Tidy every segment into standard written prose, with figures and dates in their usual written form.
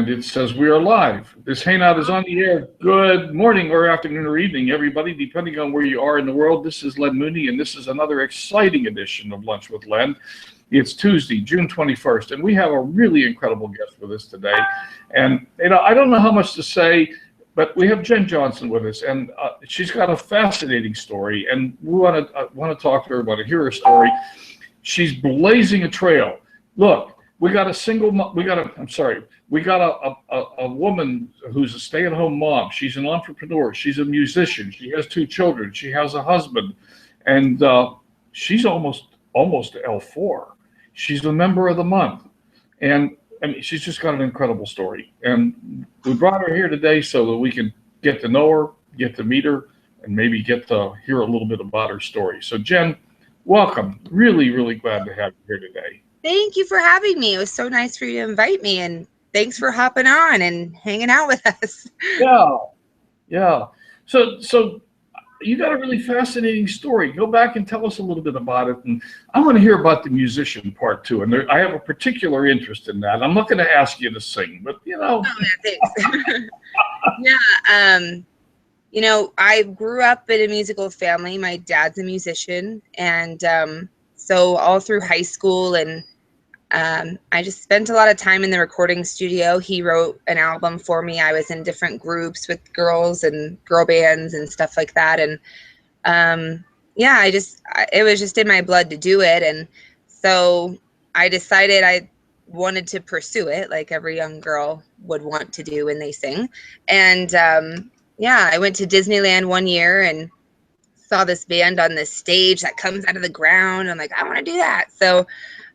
And it says we are live. This hangout is on the air. Good morning or afternoon or evening, everybody, depending on where you are in the world. This is Len Mooney, and this is another exciting edition of Lunch with Len. It's Tuesday, June 21st, and we have a really incredible guest with us today. And, I don't know how much to say, but we have Jen Johnson with us, and she's got a fascinating story, and we want to talk to her about it, hear her story. She's blazing a trail. Look, we got a woman who's a stay-at-home mom. She's an entrepreneur. She's a musician. She has 2 children. She has a husband, and she's almost L4. She's a member of the month, and I mean, she's just got an incredible story. And we brought her here today so that we can get to know her, get to meet her, and maybe get to hear a little bit about her story. So, Jen, welcome. Really, really glad to have you here today. Thank you for having me. It was so nice for you to invite me, and thanks for hopping on and hanging out with us. Yeah. So you got a really fascinating story. Go back and tell us a little bit about it. And I want to hear about the musician part too. And I have a particular interest in that. I'm not going to ask you to sing, but Oh, yeah, thanks. Yeah. I grew up in a musical family. My dad's a musician, and so all through high school and I just spent a lot of time in the recording studio. He wrote an album for me. I was in different groups with girls and girl bands and stuff like that. And it was just in my blood to do it. And so I decided I wanted to pursue it like every young girl would want to do when they sing. And I went to Disneyland one year and saw this band on this stage that comes out of the ground. I'm like, I want to do that. So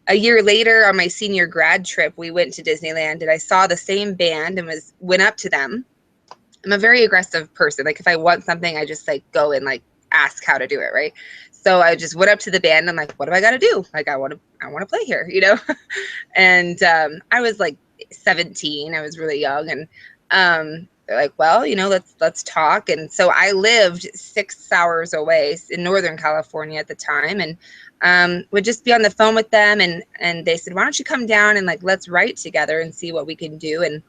a year later, on my senior grad trip, we went to Disneyland, and I saw the same band and went up to them. I'm a very aggressive person. Like, if I want something, I just go and ask how to do it, right? So I just went up to the band. And I'm like, what do I got to do? Like, I want to play here, And I was 17. I was really young, and they're like, well, let's talk. And so I lived 6 hours away in Northern California at the time, and would just be on the phone with them, and they said, why don't you come down and let's write together and see what we can do. And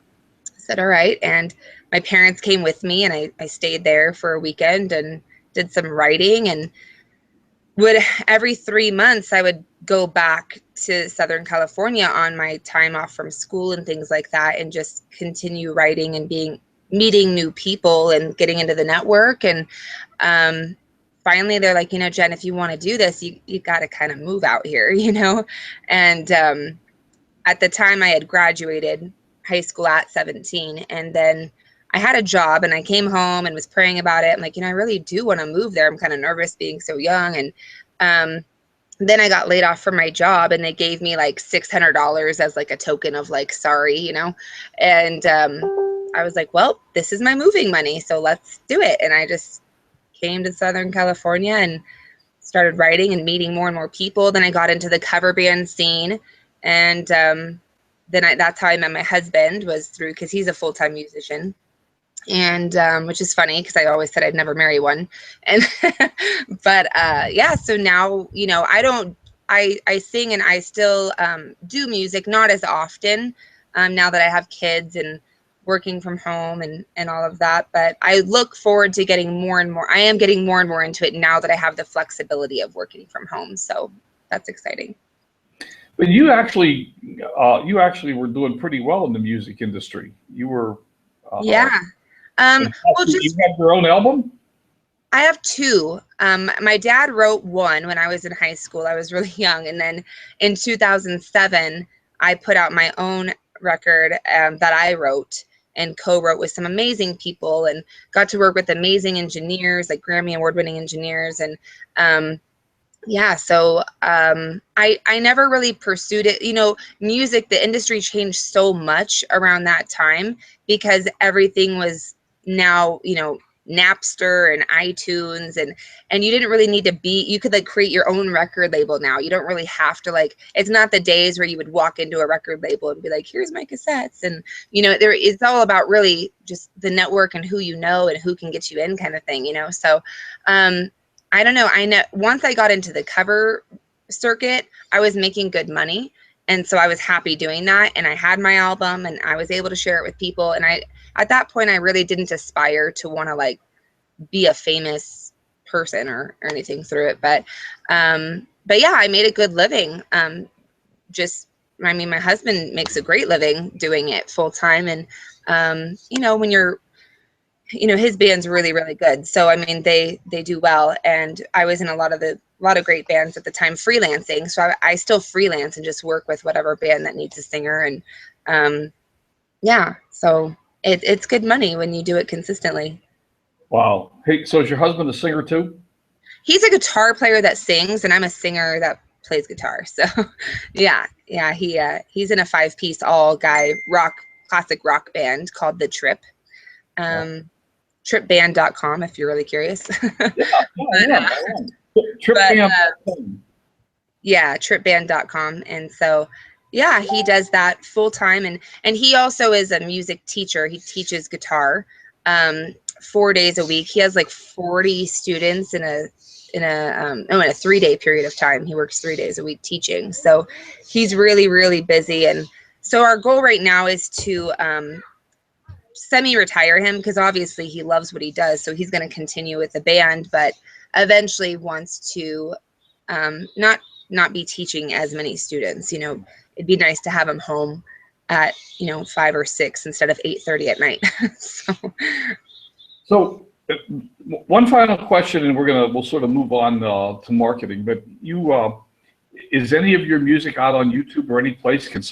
I said, all right. And my parents came with me, and I stayed there for a weekend and did some writing, and every 3 months I would go back to Southern California on my time off from school and things like that, and just continue writing and meeting new people and getting into the network. And finally they're like, Jen, if you want to do this, you got to kind of move out here, And at the time I had graduated high school at 17, and then I had a job, and I came home and was praying about it. I'm like, I really do want to move there. I'm kind of nervous being so young. And then I got laid off from my job, and they gave me $600 as a token of sorry, And I was like, well, this is my moving money, so let's do it. And I just came to Southern California and started writing and meeting more and more people. Then I got into the cover band scene, and that's how I met my husband, was through, because he's a full-time musician. And which is funny because I always said I'd never marry one. And but so now I sing, and I still do music, not as often now that I have kids and working from home and all of that. But I look forward to getting more and more. I am getting more and more into it now that I have the flexibility of working from home. So that's exciting. But you actually were doing pretty well in the music industry. You were yeah. You had your own album? I have 2. My dad wrote one when I was in high school. I was really young. And then in 2007, I put out my own record that I wrote and co-wrote with some amazing people, and got to work with amazing engineers, like Grammy award-winning engineers. And so I never really pursued it. Music, the industry changed so much around that time, because everything was now, Napster and iTunes, and you didn't really need to you could create your own record label now. You don't really have to it's not the days where you would walk into a record label and be like, here's my cassettes. And, it's all about really just the network and who and who can get you in kind of thing, So I don't know. I know once I got into the cover circuit, I was making good money. And so I was happy doing that. And I had my album and I was able to share it with people. And at that point, I really didn't aspire to want to like be a famous person or anything through it. But yeah, I made a good living. I mean, my husband makes a great living doing it full time. And, when his band's really, really good. So, I mean, they do well. And I was in a lot of great bands at the time freelancing. So I still freelance and just work with whatever band that needs a singer. And yeah, so it's good money when you do it consistently. Wow. Hey, so is your husband a singer too? He's a guitar player that sings, and I'm a singer that plays guitar. So yeah, he's in a 5-piece all guy classic rock band called The Trip. Tripband.com if you're really curious. Tripband.com. Yeah, tripband.com. And so yeah, he does that full time, and he also is a music teacher. He teaches guitar 4 days a week. He has like 40 students in a 3-day period of time. He works 3 days a week teaching. So he's really, really busy. And so our goal right now is to semi-retire him, because obviously he loves what he does. So he's going to continue with the band, but eventually wants to not be teaching as many students. It'd be nice to have him home at 5 or 6 instead of 8:30 at night. So one final question, and we'll sort of move on to marketing. But is any of your music out on YouTube or any place? Can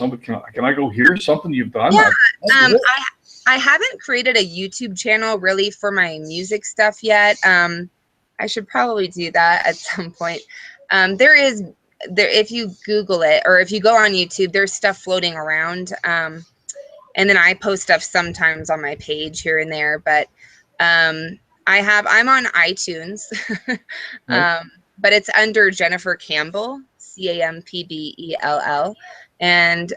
I go hear something you've done? Yeah, I haven't created a YouTube channel really for my music stuff yet. I should probably do that at some point. If you Google it, or if you go on YouTube, there's stuff floating around. And then I post stuff sometimes on my page here and there, but I'm on iTunes, but it's under Jennifer Campbell, Campbell, and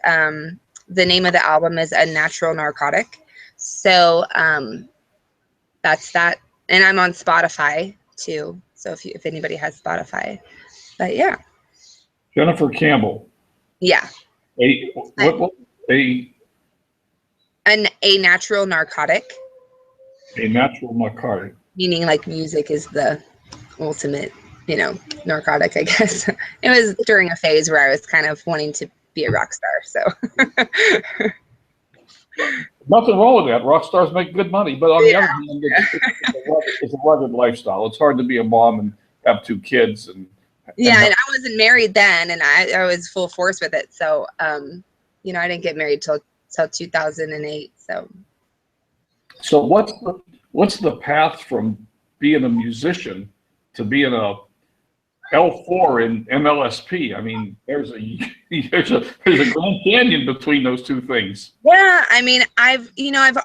the name of the album is A Natural Narcotic. So that's that, and I'm on Spotify too. So if anybody has Spotify, but yeah, Jennifer Campbell. Yeah. A natural narcotic. A natural narcotic. Meaning like music is the ultimate, narcotic, I guess. It was during a phase where I was kind of wanting to be a rock star, so. Nothing wrong with that. Rock stars make good money, but on the other hand, it's a rugged lifestyle. It's hard to be a mom and have 2 kids. And I wasn't married then, and I was full force with it. So, I didn't get married till 2008. So what's the path from being a musician to being a L4 in MLSP? I mean, there's a Grand Canyon between those 2 things. Yeah, I mean, I've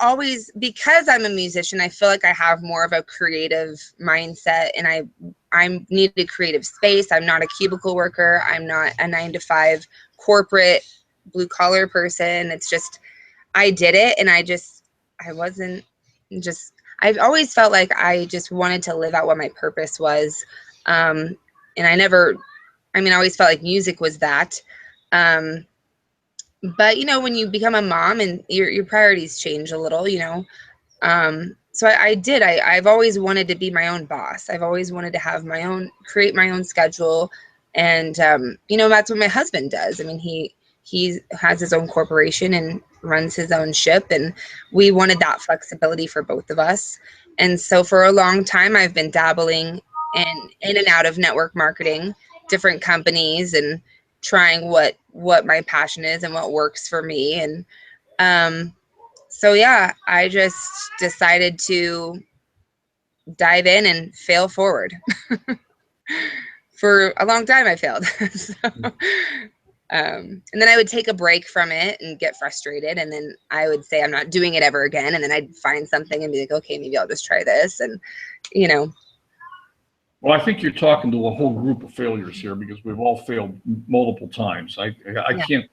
always, because I'm a musician, I feel like I have more of a creative mindset, and I need a creative space. I'm not a cubicle worker. I'm not a 9-to-5 corporate blue collar person. It's just, I did it, and I've always felt like I just wanted to live out what my purpose was. And I always felt like music was that. But, when you become a mom and your priorities change a little, so I've always wanted to be my own boss. I've always wanted to create my own schedule. And, that's what my husband does. I mean, he has his own corporation and runs his own ship, and we wanted that flexibility for both of us. And so for a long time, I've been dabbling in and out of network marketing, different companies, and trying what my passion is and what works for me. And so yeah, I just decided to dive in and fail forward. For a long time I failed. And then I would take a break from it and get frustrated, and then I would say I'm not doing it ever again, and then I'd find something and be like, okay, maybe I'll just try this. And Well, I think you're talking to a whole group of failures here, because we've all failed multiple times. I can't,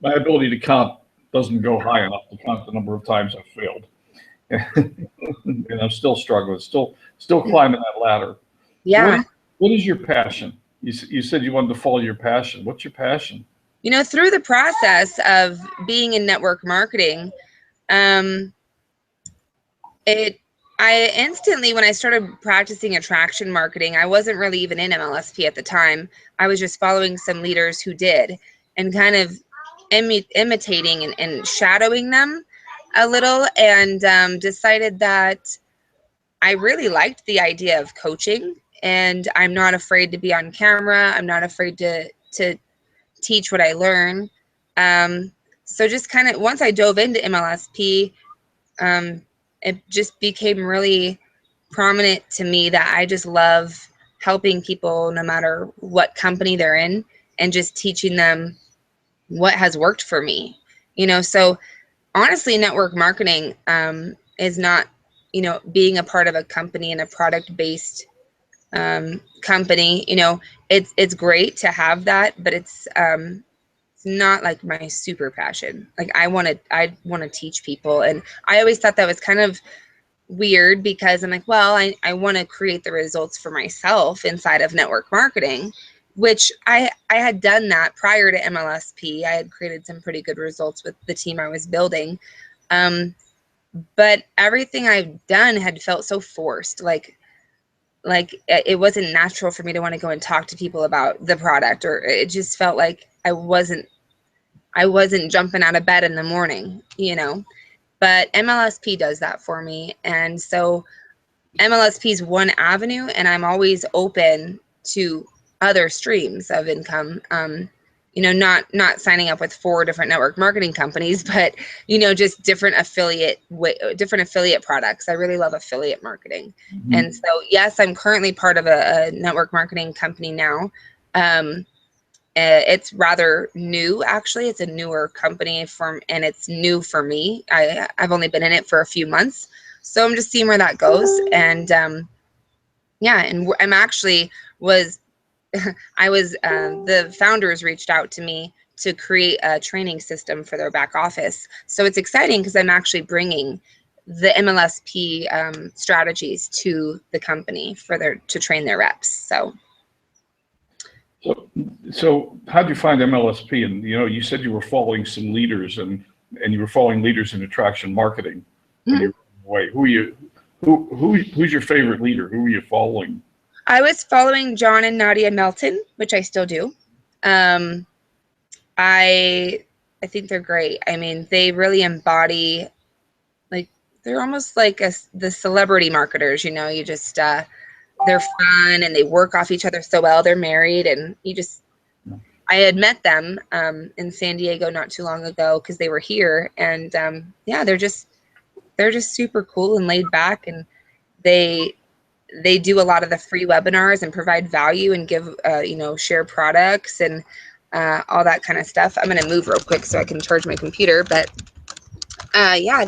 my ability to count doesn't go high enough to count the number of times I've failed. And I'm still struggling, still climbing that ladder. Yeah. What is your passion? You said you wanted to follow your passion. What's your passion? through the process of being in network marketing, I instantly, when I started practicing attraction marketing, I wasn't really even in MLSP at the time. I was just following some leaders who did and kind of imitating and shadowing them a little, and decided that I really liked the idea of coaching, and I'm not afraid to be on camera. I'm not afraid to teach what I learn. So just kind of, once I dove into MLSP, it just became really prominent to me that I just love helping people no matter what company they're in, and just teaching them what has worked for me. So honestly, network marketing is not, being a part of a company and a product-based company. It's great to have that, but it's not like my super passion. Like I want to teach people, and I always thought that was kind of weird, because I'm like, well, I want to create the results for myself inside of network marketing, which I had done that prior to MLSP. I had created some pretty good results with the team I was building. But everything I've done had felt so forced, like it wasn't natural for me to want to go and talk to people about the product, or it just felt like I wasn't jumping out of bed in the morning, but MLSP does that for me. And so MLSP is one avenue, and I'm always open to other streams of income. Not signing up with 4 different network marketing companies, but just different affiliate products. I really love affiliate marketing. Mm-hmm. And so yes, I'm currently part of a network marketing company now. It's rather new, actually. It's a newer company and it's new for me. I've only been in it for a few months, so I'm just seeing where that goes. And yeah, and I'm actually the founders reached out to me to create a training system for their back office. So it's exciting because I'm actually bringing the MLSP strategies to the company to train their reps. So how'd you find MLSP? And you said you were following some leaders, and you were following leaders in attraction marketing. Mm-hmm. Who's your favorite leader? Who were you following? I was following John and Nadia Melton, which I still do. I think they're great. I mean, they really embody, like, they're almost like the celebrity marketers. You just they're fun, and they work off each other so well. They're married, and I had met them in San Diego not too long ago because they were here, and yeah, they're just super cool and laid back, and they do a lot of the free webinars and provide value and give share products and all that kind of stuff. I'm gonna move real quick so I can charge my computer, but yeah,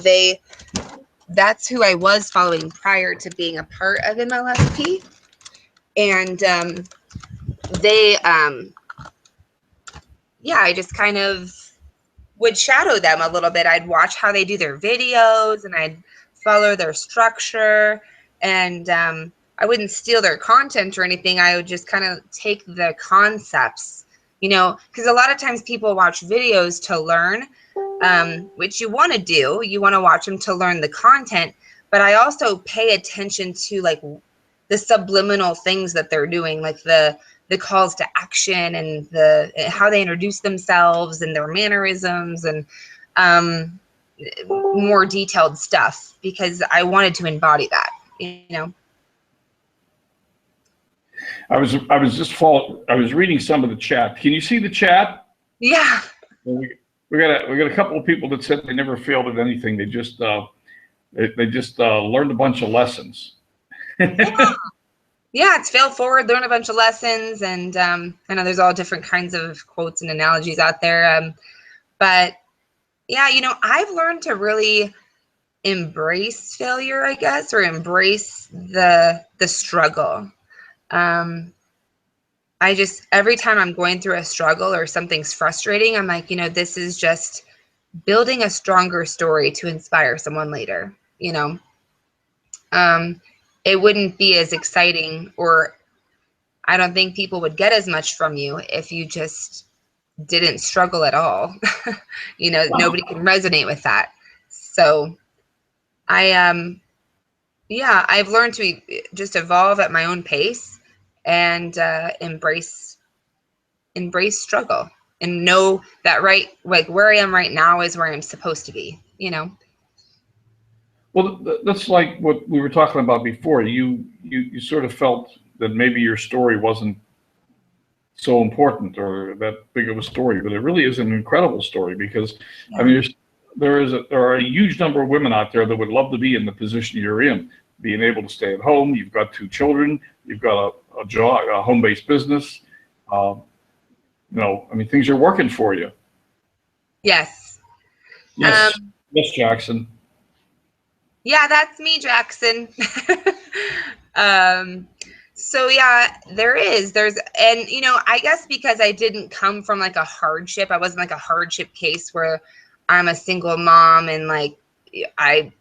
that's who I was following prior to being a part of MLSP. And yeah, I just kind of would shadow them a little bit. I'd watch how they do their videos, and I'd follow their structure, and I wouldn't steal their content or anything. I would just kind of take the concepts, because a lot of times people watch videos to learn, which you want to do. You want to watch them to learn the content, but I also pay attention to like the subliminal things that they're doing, like the calls to action, and how they introduce themselves and their mannerisms, and more detailed stuff, because I wanted to embody that, I was reading some of the chat. Can you see the chat? Yeah. We got a couple of people that said they never failed at anything. They just learned a bunch of lessons. Yeah, it's fail forward, learn a bunch of lessons, and I know there's all different kinds of quotes and analogies out there, but yeah, I've learned to really embrace failure, I guess, or embrace the struggle. Every time I'm going through a struggle or something's frustrating, I'm like, this is just building a stronger story to inspire someone later. It wouldn't be as exciting, or I don't think people would get as much from you if you just didn't struggle at all. You know, nobody can resonate with that. So yeah, I've learned to just evolve at my own pace and embrace struggle and know that like where I am right now is where I'm supposed to be, you know? Well, that's like what we were talking about before. You sort of felt that maybe your story wasn't so important or that big of a story, but it really is an incredible story because, I mean, there are a huge number of women out there that would love to be in the position you're in, being able to stay at home. You've got 2 children, you've got a job, a home-based business. You know, I mean, things are working for you. Yes. Yes, yes, Jackson. Yeah, that's me, Jackson. So yeah, there's, and you know, I guess because I didn't come from like a hardship, I wasn't like a hardship case where I'm a single mom and like I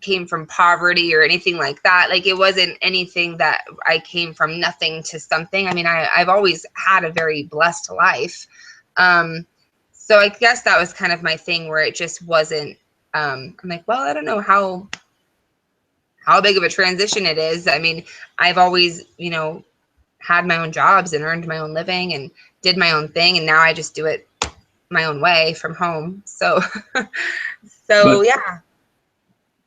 came from poverty or anything like that. Like it wasn't anything that I came from nothing to something. I mean, I've always had a very blessed life. So I guess that was kind of my thing where it just wasn't, I'm like, well, I don't know how big of a transition it is. I mean, I've always, you know, had my own jobs and earned my own living and did my own thing. And now I just do it my own way from home. So, yeah.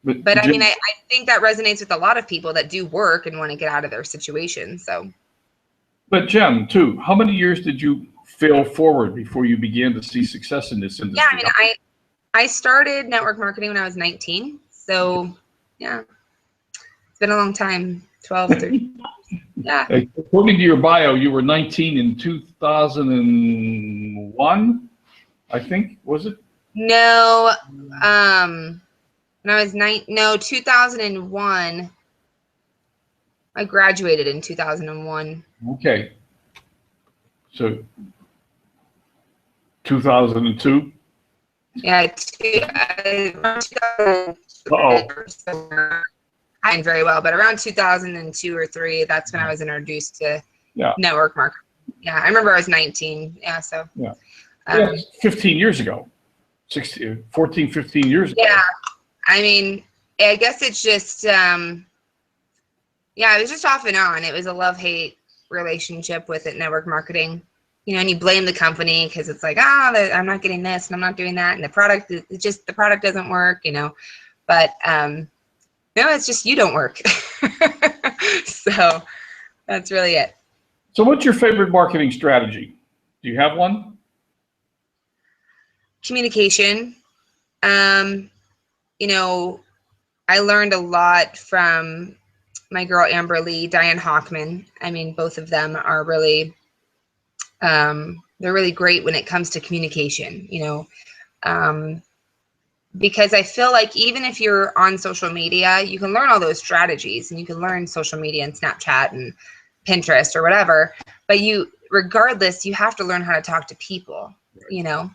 But I mean, I think that resonates with a lot of people that do work and want to get out of their situation. So. But Jen, too, how many years did you fail forward before you began to see success in this industry? Yeah, I mean, I started network marketing when I was 19. So, yeah, it's been a long time, 12, 13. Yeah. According to your bio, you were 19 in 2001, I think, was it? No, when I was 2001. I graduated in 2001. Okay. So 2002? Yeah, I didn't very well, but around 2002 or 3, that's when I was introduced to network marketing. Yeah, I remember I was 19. Yeah, so. Yeah. 15 years ago. 14, 15 years ago. Yeah, I mean, I guess it's just, yeah, it was just off and on. It was a love-hate relationship with it, network marketing. You know, and you blame the company because it's like, I'm not getting this and I'm not doing that. And the product doesn't work, you know. But, no, it's just you don't work. So that's really it. So what's your favorite marketing strategy? Do you have one? Communication. You know, I learned a lot from my girl Amber Lee, Diane Hockman. I mean, both of them are really, they're really great when it comes to communication, you know, because I feel like even if you're on social media, you can learn all those strategies and you can learn social media and Snapchat and Pinterest or whatever, but regardless, you have to learn how to talk to people, you know?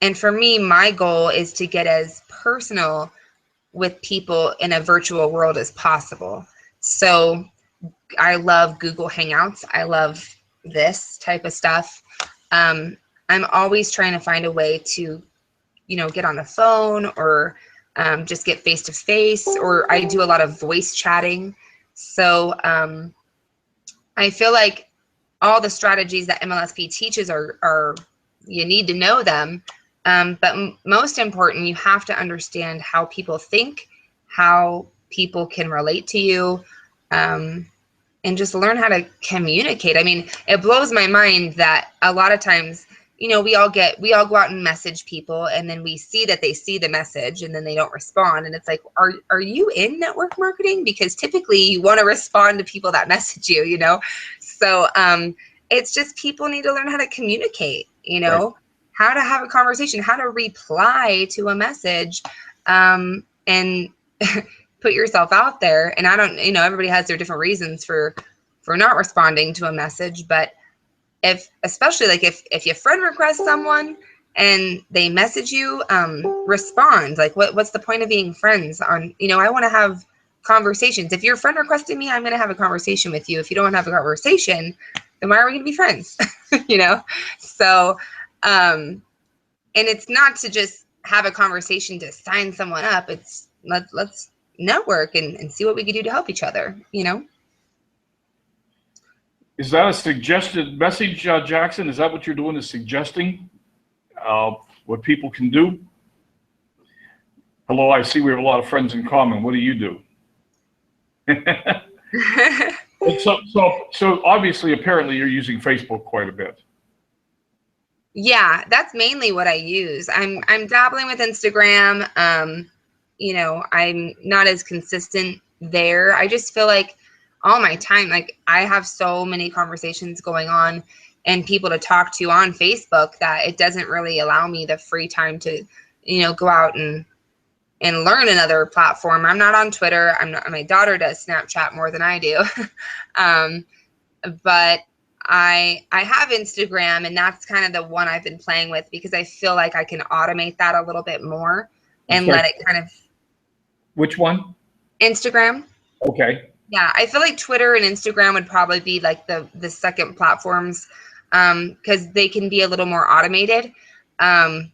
And for me, my goal is to get as personal with people in a virtual world as possible. So I love Google Hangouts. I love this type of stuff. I'm always trying to find a way to, you know, get on the phone or just get face to face, or I do a lot of voice chatting. So I feel like all the strategies that MLSP teaches are you need to know them. But most important, you have to understand how people think, how people can relate to you, and just learn how to communicate. I mean, it blows my mind that a lot of times, you know, we all go out and message people, and then we see that they see the message and then they don't respond. And it's like, are you in network marketing? Because typically you want to respond to people that message you, you know? So it's just people need to learn how to communicate, you know? Right. How to have a conversation, how to reply to a message, and put yourself out there. And I don't, you know, everybody has their different reasons for not responding to a message, but especially like if your friend requests someone and they message you, respond. Like what's the point of being friends on, you know, I want to have conversations. If your friend requested me, I'm going to have a conversation with you. If you don't have a conversation, then why are we going to be friends? You know? So, and it's not to just have a conversation to sign someone up. It's let's network and see what we can do to help each other, you know? Is that a suggested message, Jackson? Is that what you're doing, is suggesting what people can do? Hello, I see we have a lot of friends in common. What do you do? So obviously, apparently, you're using Facebook quite a bit. Yeah, that's mainly what I use. I'm dabbling with Instagram. You know, I'm not as consistent there. I just feel like all my time, like I have so many conversations going on and people to talk to on Facebook that it doesn't really allow me the free time to, you know, go out and learn another platform. I'm not on Twitter. I'm not. My daughter does Snapchat more than I do. But I have Instagram, and that's kind of the one I've been playing with because I feel like I can automate that a little bit more and let it kind of. Which one? Instagram. Okay. Yeah, I feel like Twitter and Instagram would probably be like the second platforms because they can be a little more automated and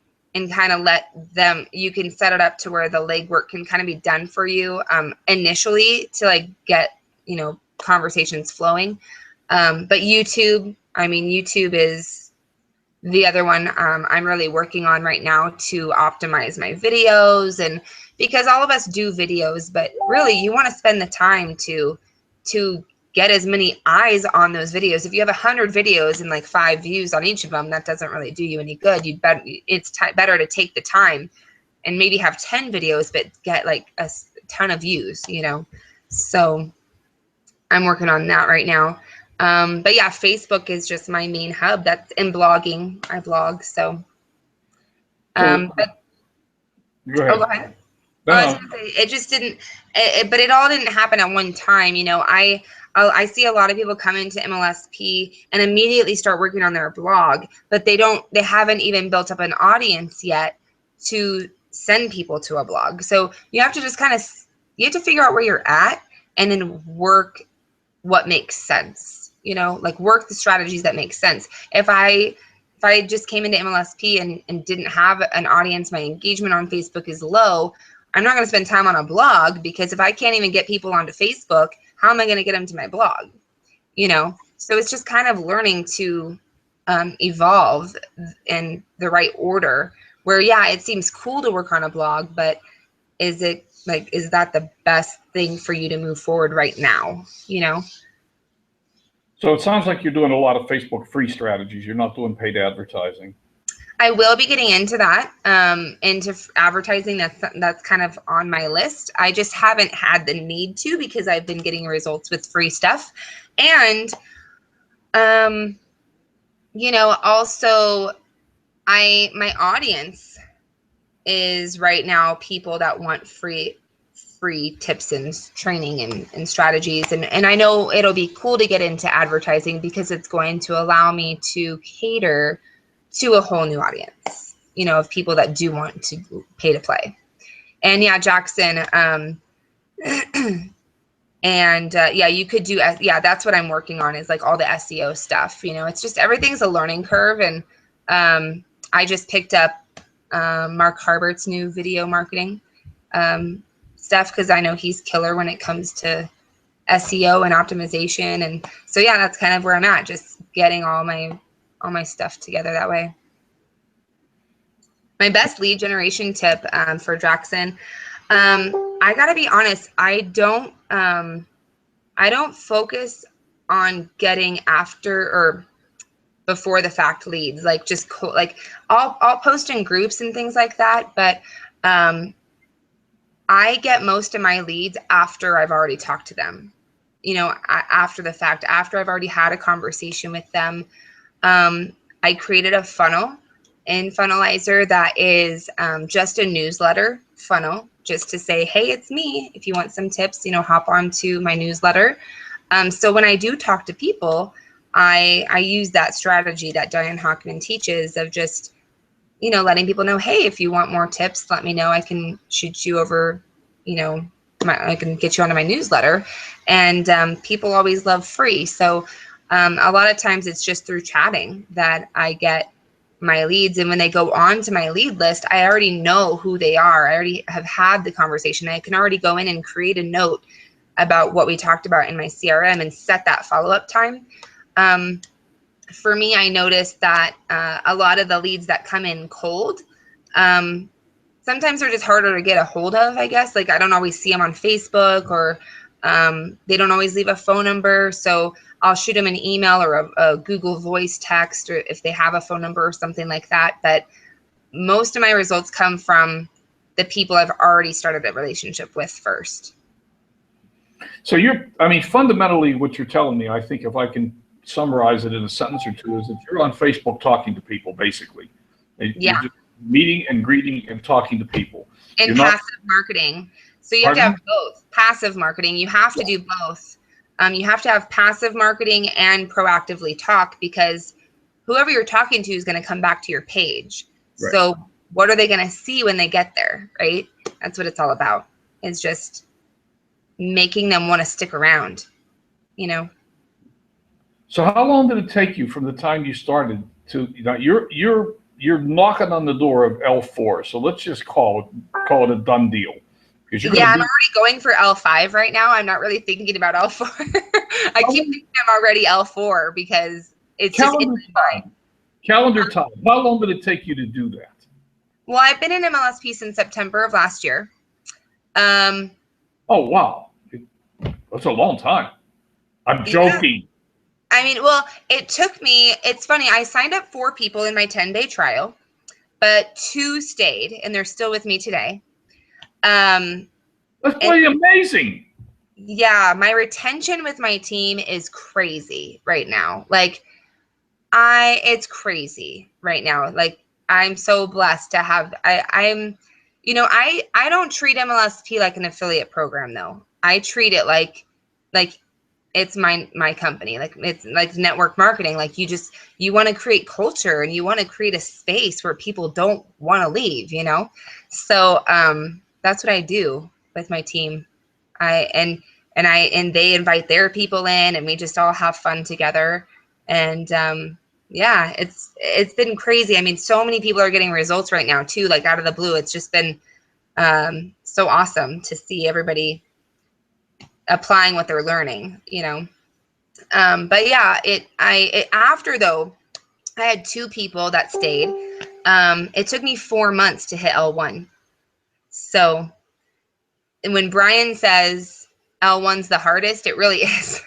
kind of let them, you can set it up to where the legwork can kind of be done for you initially to like get, you know, conversations flowing. But YouTube, I mean, YouTube is the other one I'm really working on right now to optimize my videos, and because all of us do videos, but really you want to spend the time to get as many eyes on those videos. If you have 100 videos and like 5 views on each of them, that doesn't really do you any good. It's better to take the time and maybe have 10 videos, but get like a ton of views, you know? So I'm working on that right now. But yeah, Facebook is just my main hub. That's in blogging. I blog, so. But, go ahead. Oh, go ahead. No, I was gonna say, it just didn't, but it all didn't happen at one time. You know, I see a lot of people come into MLSP and immediately start working on their blog, but they haven't even built up an audience yet to send people to a blog. So you have to just you have to figure out where you're at and then work what makes sense, you know, like work the strategies that make sense. If I just came into MLSP and didn't have an audience, my engagement on Facebook is low, I'm not going to spend time on a blog, because if I can't even get people onto Facebook, how am I going to get them to my blog? You know, so it's just kind of learning to evolve in the right order where, yeah, it seems cool to work on a blog, but is that the best thing for you to move forward right now? You know? So it sounds like you're doing a lot of Facebook free strategies. You're not doing paid advertising. I will be getting into that, into advertising. That's kind of on my list. I just haven't had the need to, because I've been getting results with free stuff. And, you know, also my audience is right now people that want free tips and training and strategies. And I know it'll be cool to get into advertising because it's going to allow me to cater to a whole new audience, you know, of people that do want to pay to play. And yeah, Jackson, and yeah, you could do, yeah, that's what I'm working on, is like all the SEO stuff. You know, it's just, everything's a learning curve. And I just picked up Mark Harbert's new video marketing stuff, because I know he's killer when it comes to SEO and optimization. And so yeah, that's kind of where I'm at, just getting all my stuff together that way. My best lead generation tip for Jackson, I gotta be honest, I don't focus on getting after or before the fact leads, like just like I'll post in groups and things like that, but I get most of my leads after I've already talked to them, you know, after the fact, after I've already had a conversation with them. I created a funnel in Funnelizer that is just a newsletter funnel, just to say, hey, it's me. If you want some tips, you know, hop on to my newsletter. So when I do talk to people, I use that strategy that Diane Hockman teaches of just, you know, letting people know, hey, if you want more tips, let me know. I can shoot you over, you know, I can get you onto my newsletter. And people always love free. So A lot of times it's just through chatting that I get my leads. And when they go on to my lead list, I already know who they are. I already have had the conversation. I can already go in and create a note about what we talked about in my CRM and set that follow-up time. For me, I noticed that a lot of the leads that come in cold, sometimes they're just harder to get a hold of, I guess. Like I don't always see them on Facebook, or they don't always leave a phone number. So I'll shoot them an email or a Google Voice text, or if they have a phone number or something like that. But most of my results come from the people I've already started a relationship with first. So fundamentally what you're telling me, I think if I can summarize it in a sentence or two, is that you're on Facebook talking to people, basically. Yeah. You're just meeting and greeting and talking to people. And passive marketing. So you have to have both. Passive marketing, you have to do both. You have to have passive marketing and proactively talk, because whoever you're talking to is going to come back to your page. Right. So what are they going to see when they get there, right? That's what it's all about. It's just making them want to stick around, you know? So how long did it take you from the time you started to, you're knocking on the door of L4. So let's just call it a done deal. Yeah, I'm already going for L5 right now. I'm not really thinking about L4. I keep thinking I'm already L4 because it's just in my mind. Calendar time. How long did it take you to do that? Well, I've been in MLSP since September of last year. Oh, wow. That's a long time. I'm joking. Yeah. I mean, well, it took me, it's funny, I signed up 4 people in my 10-day trial, but 2 stayed, and they're still with me today. That's pretty amazing. Yeah, my retention with my team is crazy right now. Like, it's crazy right now. Like, I'm so blessed to have, I don't treat MLSP like an affiliate program, though. I treat it like it's my company. Like, it's like network marketing. Like, you want to create culture, and you want to create a space where people don't want to leave, you know? So, that's what I do with my team. And they invite their people in, and we just all have fun together. And, yeah, it's been crazy. I mean, so many people are getting results right now too, like out of the blue. It's just been, so awesome to see everybody applying what they're learning, you know? But yeah, after though, I had 2 people that stayed. It took me 4 months to hit L1. So, and when Brian says L1's the hardest, it really is.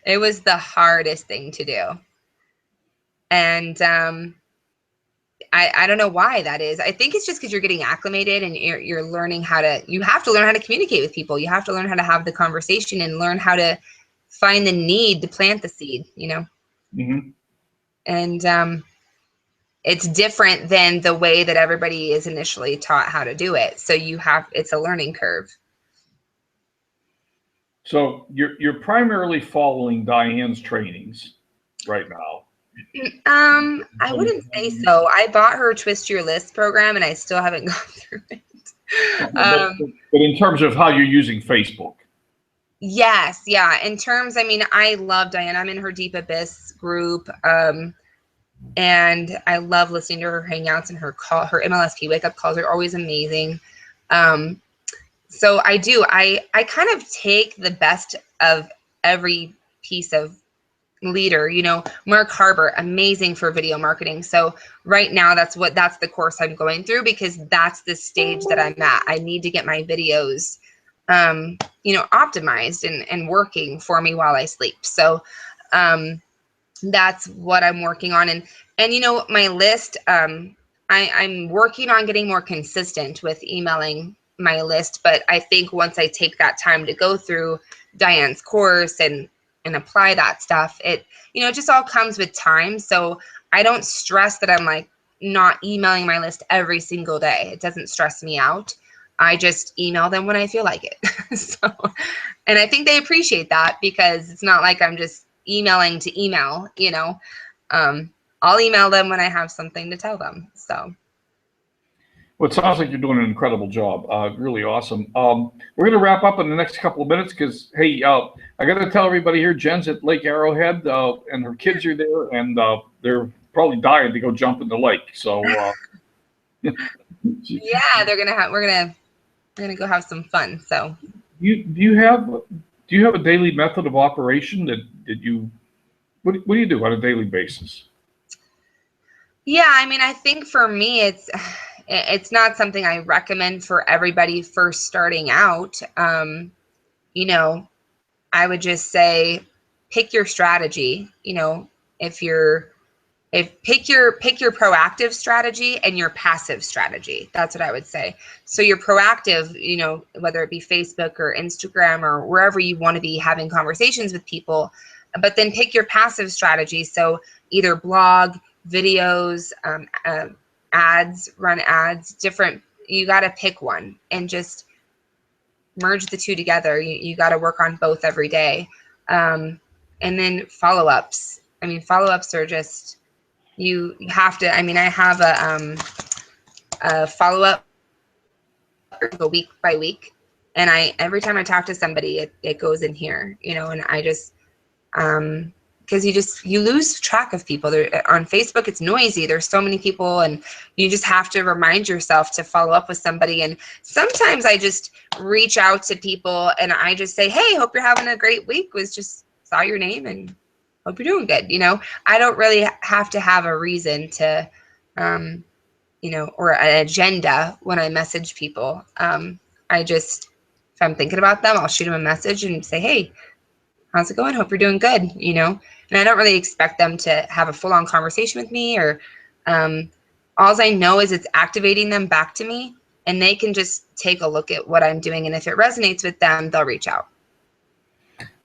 It was the hardest thing to do. And, I don't know why that is. I think it's just because you're getting acclimated, and you're learning you have to learn how to communicate with people. You have to learn how to have the conversation and learn how to find the need to plant the seed, you know? Mm-hmm. And it's different than the way that everybody is initially taught how to do it. So it's a learning curve. So you're primarily following Diane's trainings right now. I wouldn't say so. I bought her Twist Your List program, and I still haven't gone through it. But in terms of how you're using Facebook. Yes, yeah. In terms, I mean, I love Diane. I'm in her Deep Abyss group, and I love listening to her hangouts, and her MLSP wake up calls are always amazing. So I do. I kind of take the best of every piece of leader. You know, Mark Harbert, amazing for video marketing. So right now that's the course I'm going through, because that's the stage that I'm at. I need to get my videos, optimized and working for me while I sleep. So, that's what I'm working on. And my list, I'm working on getting more consistent with emailing my list. But I think once I take that time to go through Diane's course and apply that stuff, it just all comes with time. So I don't stress that I'm like not emailing my list every single day. It doesn't stress me out. I just email them when I feel like it. So, and I think they appreciate that, because it's not like I'm just emailing to email, I'll email them when I have something to tell them. So. Well, it sounds like you're doing an incredible job. Really awesome. We're going to wrap up in the next couple of minutes because, hey, I got to tell everybody here, Jen's at Lake Arrowhead, and her kids are there, and they're probably dying to go jump in the lake. So, Yeah, we're gonna go have some fun. So, do you have a daily method of operation that you what do you do on a daily basis? yeah, I mean, I think for me, it's not something I recommend for everybody first starting out. You know, I would just say pick your strategy. You know, if pick your proactive strategy and your passive strategy. That's what I would say. So your proactive, you know, whether it be Facebook or Instagram or wherever you want to be having conversations with people, but then pick your passive strategy. So either blog, videos, ads, run ads, different. You got to pick one and just merge the two together. You got to work on both every day. And then follow-ups. I mean, follow-ups are just, you have to, I mean, I have a follow-up go week by week. And every time I talk to somebody, it goes in here, you know, and I just, because you lose track of people. On Facebook, it's noisy. There's so many people, and you just have to remind yourself to follow up with somebody. And sometimes I just reach out to people and I just say, hey, hope you're having a great week. Just saw your name and hope you're doing good. You know, I don't really have to have a reason to, you know, or an agenda when I message people. I just, if I'm thinking about them, I'll shoot them a message and say, hey, how's it going? Hope you're doing good, you know? And I don't really expect them to have a full-on conversation with me, or all I know is it's activating them back to me, and they can just take a look at what I'm doing, and if it resonates with them, they'll reach out.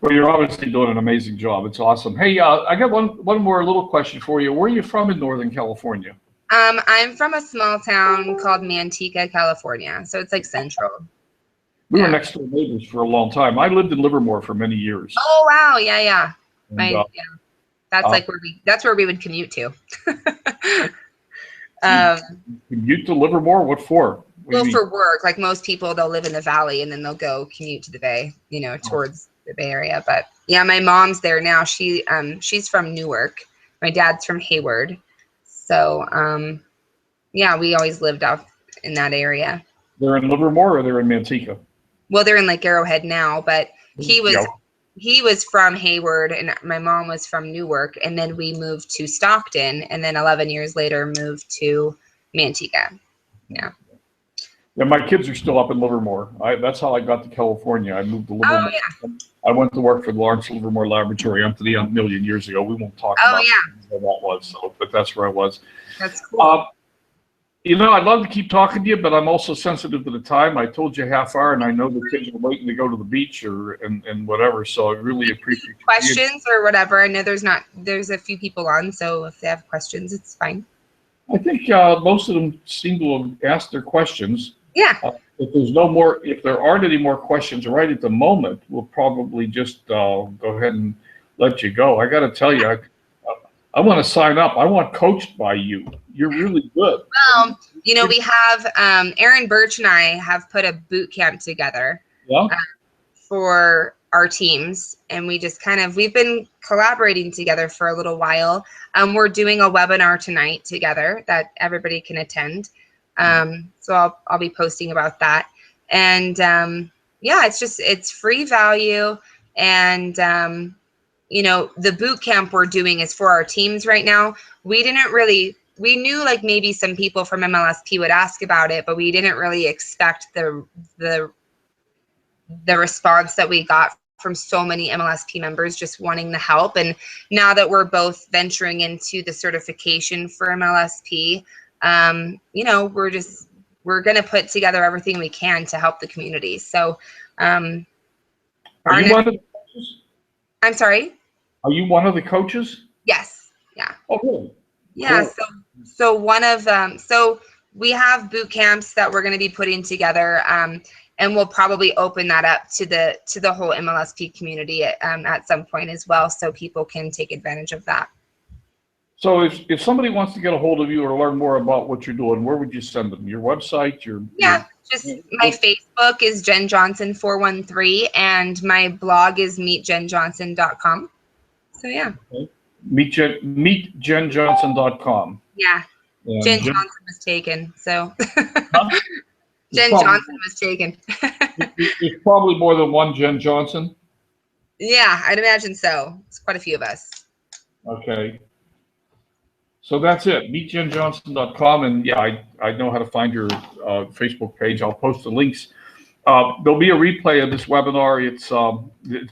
Well, you're obviously doing an amazing job. It's awesome. Hey, I got one more little question for you. Where are you from in Northern California? I'm from a small town called Manteca, California, so it's like central. We were next door neighbors for a long time. I lived in Livermore for many years. Oh wow, yeah. And, yeah. That's like where we would commute to. Commute to Livermore? What for? Well, for work. Like most people, they'll live in the valley and then they'll go commute to the Bay, you know, towards the Bay Area. But yeah, my mom's there now. She's from Newark. My dad's from Hayward. So yeah, we always lived out in that area. They're in Livermore or they're in Manteca? Well, they're in Lake Arrowhead now, but he was from Hayward and my mom was from Newark, and then we moved to Stockton, and then 11 years later moved to Manteca. Yeah. Yeah, my kids are still up in Livermore. That's how I got to California. I moved to Livermore. Oh, yeah. I went to work for the Lawrence Livermore Laboratory up to a million years ago. We won't talk about where that was, but that's where I was. That's cool. You know, I'd love to keep talking to you, but I'm also sensitive to the time. I told you half hour, and I know the kids are waiting to go to the beach and whatever. So I really appreciate questions or whatever. I know there's a few people on, so if they have questions, it's fine. I think most of them seem to have asked their questions. Yeah. If there aren't any more questions right at the moment, we'll probably just go ahead and let you go. I got to tell you, I want to sign up. I want coached by you. You're really good. Well, you know, we have Aaron Birch and I have put a boot camp together for our teams, and we've been collaborating together for a little while. We're doing a webinar tonight together that everybody can attend. So I'll be posting about that. And yeah, it's free value, and you know, the boot camp we're doing is for our teams right now. We knew like maybe some people from MLSP would ask about it, but we didn't really expect the response that we got from so many MLSP members just wanting the help. And now that we're both venturing into the certification for MLSP, you know, we're going to put together everything we can to help the community. So, are you one of the coaches? I'm sorry? Are you one of the coaches? Yes. Yeah. Oh, really? Yeah. Cool. So one of so we have boot camps that we're going to be putting together, and we'll probably open that up to the whole MLSP community at some point as well, so people can take advantage of that. So if somebody wants to get a hold of you or learn more about what you're doing, where would you send them? Your website, Yeah, just my Facebook is Jen Johnson 413, and my blog is meetjenjohnson.com. So yeah. Okay. Meetjenjohnson.com. Yeah. And Jen Johnson was taken, so huh? Jen Johnson was taken. There's probably more than one Jen Johnson. Yeah, I'd imagine so. It's quite a few of us. Okay. So that's it, meetjenjohnson.com. And yeah, I know how to find your Facebook page. I'll post the links. There'll be a replay of this webinar. It's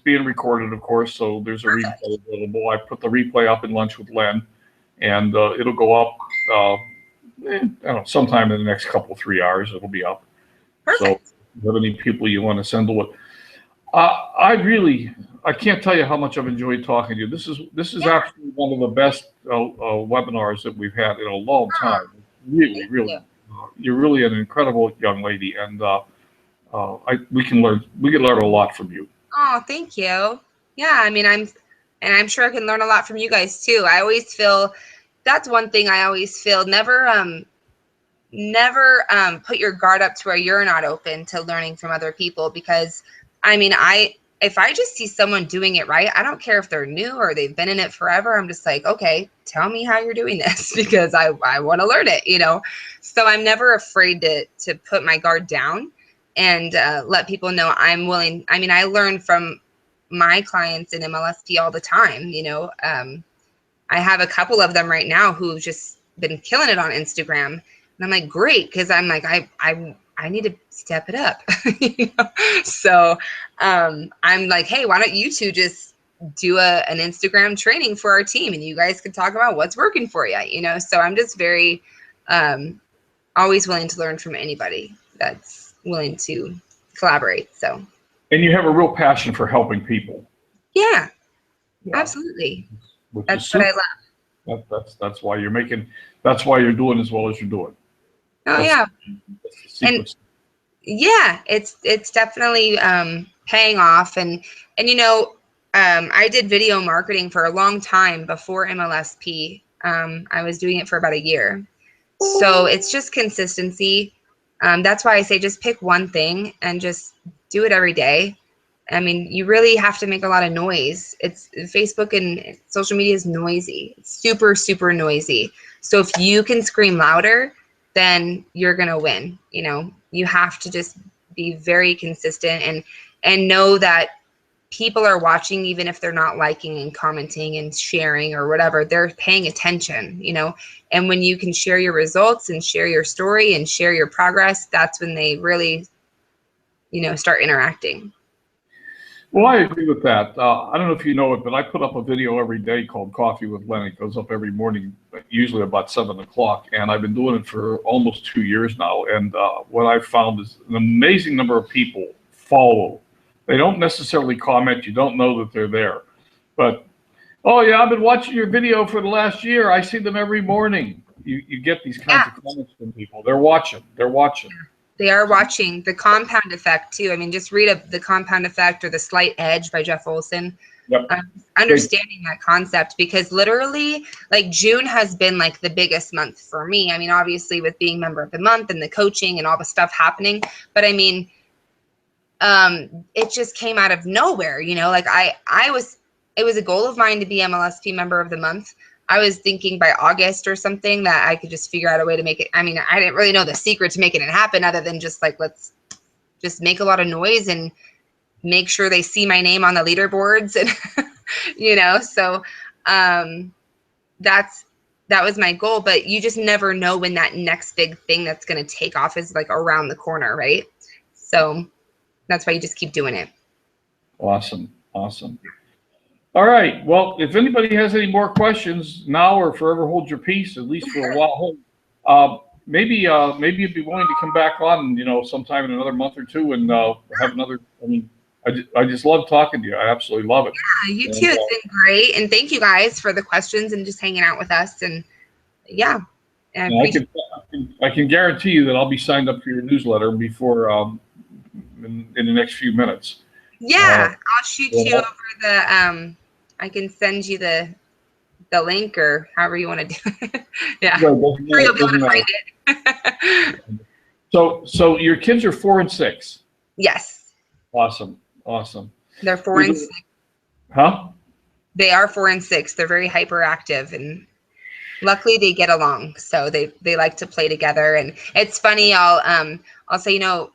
being recorded, of course, so there's a replay available. I put the replay up in Lunch with Len, and it'll go up, I don't know, sometime in the next couple, 3 hours, it'll be up. Perfect. So if you have any people you want to send to it. I can't tell you how much I've enjoyed talking to you. This is actually one of the best webinars that we've had in a long time. Really, you're really an incredible young lady, and we can learn a lot from you. Oh, thank you. Yeah, I mean, I'm sure I can learn a lot from you guys too. I always feel that's one thing I always feel, never put your guard up to where you're not open to learning from other people, because I mean, if I just see someone doing it right, I don't care if they're new or they've been in it forever. I'm just like, okay, tell me how you're doing this, because I want to learn it, you know? So I'm never afraid to put my guard down and let people know I'm willing. I mean, I learn from my clients in MLSP all the time, you know? I have a couple of them right now who've just been killing it on Instagram. And I'm like, great, because I'm like, I need to step it up. You know? So I'm like, hey, why don't you two just do an Instagram training for our team, and you guys can talk about what's working for you, you know? So I'm just very always willing to learn from anybody that's willing to collaborate. So. And you have a real passion for helping people. Yeah. Absolutely. That's what I love. That's why that's why you're doing as well as you're doing. Oh, yeah. And yeah, it's definitely paying off. And you know, I did video marketing for a long time before MLSP. I was doing it for about a year. So it's just consistency. That's why I say just pick one thing and just do it every day. I mean, you really have to make a lot of noise. It's Facebook and social media is noisy. It's super, super noisy. So if you can scream louder, then you're going to win. You know, you have to just be very consistent and know that people are watching, even if they're not liking and commenting and sharing or whatever, they're paying attention, you know? And when you can share your results and share your story and share your progress, that's when they really, you know, start interacting. Well, I agree with that. I don't know if you know it, but I put up a video every day called Coffee with Len. It goes up every morning, usually about 7 o'clock. And I've been doing it for almost 2 years now. And what I've found is an amazing number of people follow. They don't necessarily comment. You don't know that they're there. But, oh, yeah, I've been watching your video for the last year. I see them every morning. You get these kinds of comments from people. They're watching. They're watching. They are watching. The compound effect too. I mean, just read The Compound Effect or The Slight Edge by Jeff Olson. Yep. Understanding that concept, because literally, like, June has been like the biggest month for me. I mean, obviously with being member of the month and the coaching and all the stuff happening, but I mean, it just came out of nowhere, you know, like it was a goal of mine to be MLSP member of the month. I was thinking by August or something that I could just figure out a way to make it. I mean, I didn't really know the secret to making it happen other than just like, let's just make a lot of noise and make sure they see my name on the leaderboards. And, you know, so that was my goal. But you just never know when that next big thing that's going to take off is like around the corner, right? So that's why you just keep doing it. Awesome. Awesome. All right. Well, if anybody has any more questions now or forever hold your peace, at least for a while, maybe you'd be willing to come back on, you know, sometime in another month or two and have another. I mean, I just love talking to you. I absolutely love it. Yeah, you too. It's been great, and thank you guys for the questions and just hanging out with us. And yeah, I can guarantee you that I'll be signed up for your newsletter before in the next few minutes. Yeah, I'll shoot you over the. I can send you the the link or however you want to do it. Yeah. Right, Sure you'll be able to doesn't find matter. it. So your kids are 4 and 6. Yes. Awesome. Awesome. They're 4 and 6. Huh? They are 4 and 6. They're very hyperactive, and luckily they get along. So they like to play together. And it's funny. I'll say, you know,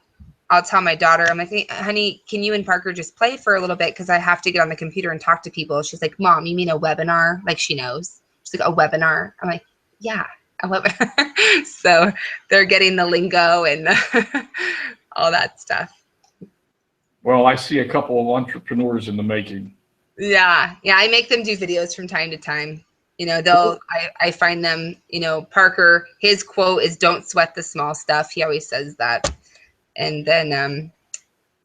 I'll tell my daughter, I'm like, hey, honey, can you and Parker just play for a little bit? Because I have to get on the computer and talk to people. She's like, Mom, you mean a webinar? Like, she knows. She's like, a webinar? I'm like, yeah, a webinar. So they're getting the lingo and all that stuff. Well, I see a couple of entrepreneurs in the making. Yeah. Yeah. I make them do videos from time to time. You know, I find them, you know, Parker, his quote is, don't sweat the small stuff. He always says that. And then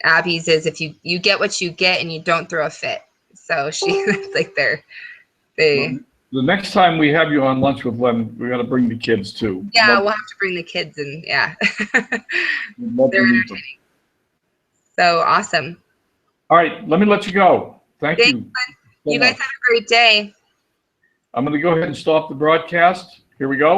Abby's is, if you get what you get and you don't throw a fit. So that's like they. The next time we have you on Lunch with Len, we got to bring the kids too. Yeah, we'll have to bring the kids in. Yeah. They're entertaining. So awesome. All right, let me let you go. Thank Thanks, you. Len. So You guys much. have a great day. I'm going to go ahead and stop the broadcast. Here we go.